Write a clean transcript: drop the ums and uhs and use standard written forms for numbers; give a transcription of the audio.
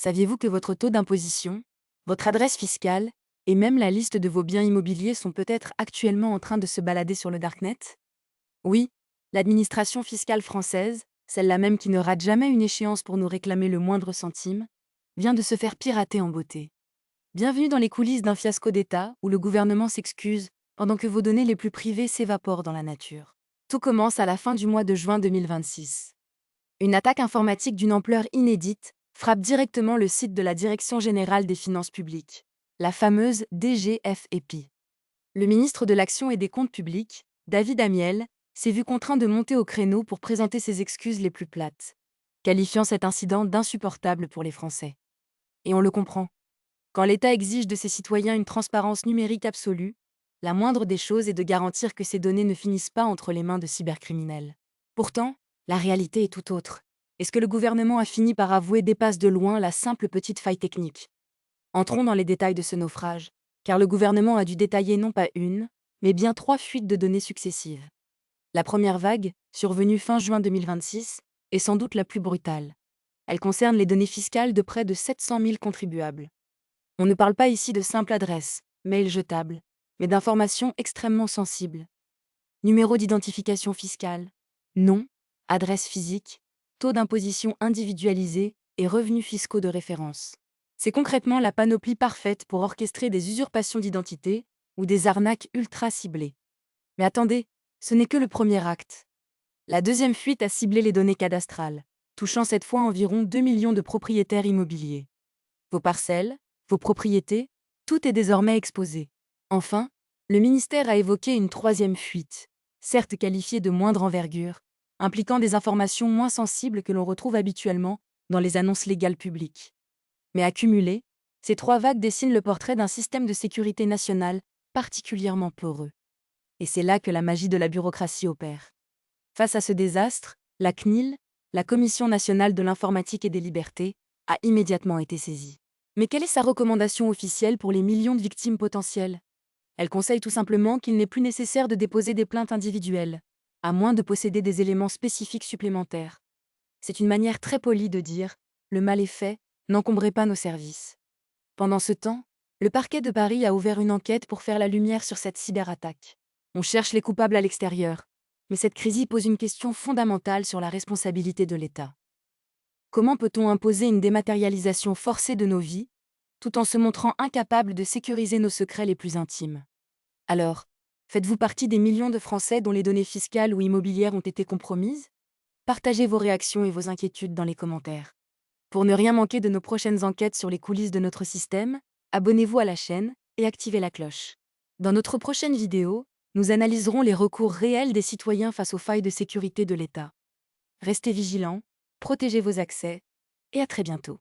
Saviez-vous que votre taux d'imposition, votre adresse fiscale et même la liste de vos biens immobiliers sont peut-être actuellement en train de se balader sur le darknet? Oui, l'administration fiscale française, celle-là même qui ne rate jamais une échéance pour nous réclamer le moindre centime, vient de se faire pirater en beauté. Bienvenue dans les coulisses d'un fiasco d'État où le gouvernement s'excuse pendant que vos données les plus privées s'évaporent dans la nature. Tout commence à la fin du mois de juin 2026. Une attaque informatique d'une ampleur inédite frappe directement le site de la Direction générale des finances publiques, la fameuse DGFEPI. Le ministre de l'Action et des Comptes publics, David Amiel, s'est vu contraint de monter au créneau pour présenter ses excuses les plus plates, qualifiant cet incident d'insupportable pour les Français. Et on le comprend. Quand l'État exige de ses citoyens une transparence numérique absolue, la moindre des choses est de garantir que ces données ne finissent pas entre les mains de cybercriminels. Pourtant, la réalité est tout autre. Et ce que le gouvernement a fini par avouer dépasse de loin la simple petite faille technique. Entrons dans les détails de ce naufrage, car le gouvernement a dû détailler non pas une, mais bien 3 fuites de données successives. La première vague, survenue fin juin 2026, est sans doute la plus brutale. Elle concerne les données fiscales de près de 700 000 contribuables. On ne parle pas ici de simples adresses, mails jetables, mais d'informations extrêmement sensibles. Numéro d'identification fiscale, nom, adresse physique, taux d'imposition individualisé et revenus fiscaux de référence. C'est concrètement la panoplie parfaite pour orchestrer des usurpations d'identité ou des arnaques ultra ciblées. Mais attendez, ce n'est que le premier acte. La deuxième fuite a ciblé les données cadastrales, touchant cette fois environ 2 millions de propriétaires immobiliers. Vos parcelles, vos propriétés, tout est désormais exposé. Enfin, le ministère a évoqué une troisième fuite, certes qualifiée de moindre envergure, impliquant des informations moins sensibles que l'on retrouve habituellement dans les annonces légales publiques. Mais accumulées, ces 3 vagues dessinent le portrait d'un système de sécurité nationale particulièrement poreux. Et c'est là que la magie de la bureaucratie opère. Face à ce désastre, la CNIL, la Commission nationale de l'informatique et des libertés, a immédiatement été saisie. Mais quelle est sa recommandation officielle pour les millions de victimes potentielles? Elle conseille tout simplement qu'il n'est plus nécessaire de déposer des plaintes individuelles, à moins de posséder des éléments spécifiques supplémentaires. C'est une manière très polie de dire « le mal est fait, n'encombrez pas nos services ». Pendant ce temps, le parquet de Paris a ouvert une enquête pour faire la lumière sur cette cyberattaque. On cherche les coupables à l'extérieur, mais cette crise pose une question fondamentale sur la responsabilité de l'État. Comment peut-on imposer une dématérialisation forcée de nos vies, tout en se montrant incapable de sécuriser nos secrets les plus intimes? Alors, faites-vous partie des millions de Français dont les données fiscales ou immobilières ont été compromises? Partagez vos réactions et vos inquiétudes dans les commentaires. Pour ne rien manquer de nos prochaines enquêtes sur les coulisses de notre système, abonnez-vous à la chaîne et activez la cloche. Dans notre prochaine vidéo, nous analyserons les recours réels des citoyens face aux failles de sécurité de l'État. Restez vigilants, protégez vos accès, et à très bientôt.